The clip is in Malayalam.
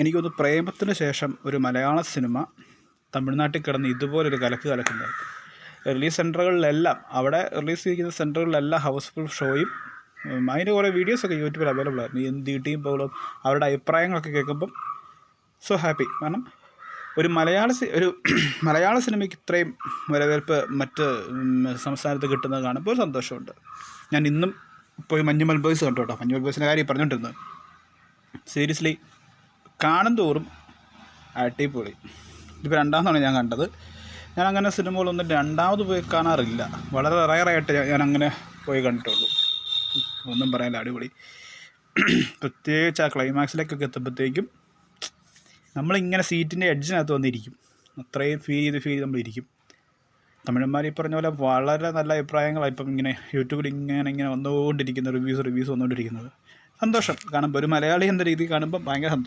എനിക്കൊന്ന് പ്രേമത്തിന് ശേഷം ഒരു മലയാള സിനിമ തമിഴ്നാട്ടിൽ കിടന്ന് ഇതുപോലൊരു കലക്കുന്നത്. റിലീസ് സെൻറ്ററുകളിലെല്ലാം അവിടെ റിലീസ് ചെയ്യുന്ന സെൻറ്ററുകളിലെല്ലാം ഹൗസ്ഫുൾ ഷോയും അതിൻ്റെ കുറേ വീഡിയോസൊക്കെ യൂട്യൂബിൽ അവൈലബിൾ ആയിരുന്നു. എന്ത് കിട്ടിയും പോലും അവരുടെ അഭിപ്രായങ്ങളൊക്കെ കേൾക്കുമ്പം സോ ഹാപ്പി. കാരണം ഒരു മലയാള സിനിമയ്ക്ക് ഇത്രയും വരവേൽപ്പ് മറ്റ് സംസ്ഥാനത്ത് കിട്ടുന്നത് കാണുമ്പോൾ ഒരു സന്തോഷമുണ്ട്. ഞാൻ ഇന്നും പോയി മഞ്ഞുമൽ ബോയ്സ് കണ്ടു കേട്ടോ. മഞ്ഞുമൽ ബോയ്സിൻ്റെ കാര്യം പറഞ്ഞുകൊണ്ടിരുന്നത് സീരിയസ്ലി കാണും തോറും അടിപൊളി. ഇതിപ്പോൾ രണ്ടാമതാണ് ഞാൻ കണ്ടത്. ഞാൻ അങ്ങനെ സിനിമകളൊന്നും രണ്ടാമത് പോയി കാണാറില്ല. വളരെ റയറായിട്ട് ഞാൻ അങ്ങനെ പോയി കണ്ടിട്ടുള്ളൂ. ഒന്നും പറയാനില്ല, അടിപൊളി. പ്രത്യേകിച്ച് ആ ക്ലൈമാക്സിലേക്കൊക്കെ എത്തുമ്പോഴത്തേക്കും നമ്മളിങ്ങനെ സീറ്റിൻ്റെ എഡ്ജിനകത്ത് വന്നിരിക്കും. അത്രയും ഫീൽ ചെയ്ത് നമ്മളിരിക്കും. തമിഴന്മാർ ഈ പറഞ്ഞ പോലെ വളരെ നല്ല അഭിപ്രായങ്ങളാണ് ഇപ്പം ഇങ്ങനെ യൂട്യൂബിൽ ഇങ്ങനെ വന്നുകൊണ്ടിരിക്കുന്ന റിവ്യൂസ് വന്നുകൊണ്ടിരിക്കുന്നത്. സന്തോഷം കാണുമ്പോൾ, ഒരു മലയാളി എന്ന രീതിയിൽ കാണുമ്പോൾ ഭയങ്കര സന്തോഷം.